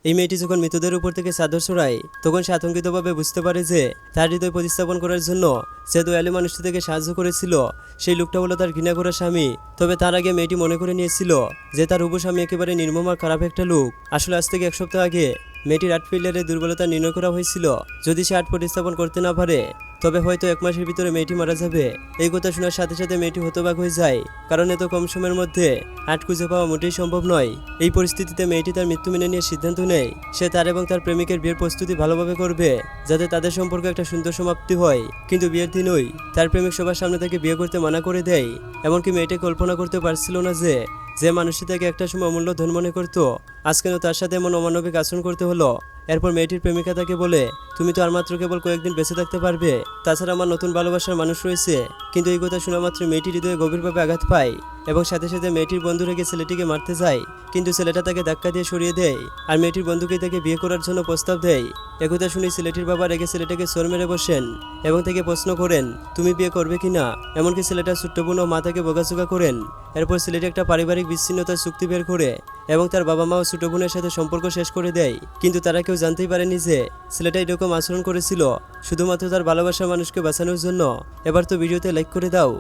এই মেয়েটি যখন মৃতদের উপর থেকে চাদর ছড়ায় তখন সে আতঙ্কিতভাবে বুঝতে পারে যে তার হৃদয় প্রতিস্থাপন করার জন্য যে দয়ালু মানুষটি থেকে সাহায্য করেছিল সেই লোকটা হলো তার ঘৃণা করা স্বামী। তবে তার আগে মেয়েটি মনে করে নিয়েছিল যে তার হবু স্বামী একেবারে নির্মম আর খারাপ একটা লোক। আসলে আজ থেকে 1 সপ্তাহ আগে মেয়েটির হার্ট ফেলিয়ারের দুর্বলতা নির্ণয় করা হয়েছিল। যদি সে হার্ট প্রতিস্থাপন করতে না পারে তবে হয়তো 1 মাসের ভিতরে মেয়েটি মারা যাবে। এই কথা শোনার সাথে সাথে মেয়েটি হতবাক হয়ে যায়, কারণ এত কম সময়ের মধ্যে হার্ট খুঁজে পাওয়া মোটেই সম্ভব নয়। এই পরিস্থিতিতে মেয়েটি তার মৃত্যু মেনে নিয়ে সিদ্ধান্ত নেয় সে তার এবং তার প্রেমিকের বিয়ের প্রস্তুতি ভালোভাবে করবে, যাতে তাদের সম্পর্কে একটা সুন্দর সমাপ্তি হয়। কিন্তু বিয়ের দিনই তার প্রেমিক সবার সামনে তাকে বিয়ে করতে মানা করে দেয়। এমনকি মেয়েটি কল্পনা করতে পারছিল না যে যে মানুষটি তাকে একটা সময় অমূল্য ধন মনে করত আজ কেন তার সাথে এমন অমানবিক আচরণ করতে হলো। এরপর মেয়েটির প্রেমিকা তাকে বলে, তুমি তো আর মাত্র কেবল কয়েকদিন বেঁচে থাকতে পারবে, তাছাড়া আমার নতুন ভালোবাসার মানুষ রয়েছে। কিন্তু এই কথা শোনা মাত্র মেয়েটির হৃদয়ে গভীরভাবে আঘাত পায় এবং সাথে সাথে মেয়েটির বন্ধু রেখে ছেলেটিকে মারতে যায়। কিন্তু ছেলেটা তাকে ধাক্কা দিয়ে সরিয়ে দেয় আর মেয়েটির বন্ধুকে তাকে বিয়ে করার জন্য প্রস্তাব দেয়। একথা শুনে ছেলেটির বাবা রেগে ছেলেটাকে চোর মেরে বসেন এবং তাকে প্রশ্ন করেন, তুমি বিয়ে করবে কিনা। এমনকি ছেলেটার ছোট্ট বোন ও মা তাকে বোকাচোকা করেন। এরপর ছেলেটি একটা পারিবারিক বিচ্ছিন্নতার চুক্তি বের করে এবং তার বাবা মা ও ছোট বোনের সাথে সম্পর্ক শেষ করে দেয়। কিন্তু তারা কেউ জানতেই পারেনি যে ছেলেটা এরকম আচরণ করেছিল শুধুমাত্র তার ভালোবাসার মানুষকে বাঁচানোর জন্য। এবার তো ভিডিওতে লাইক করে দাও।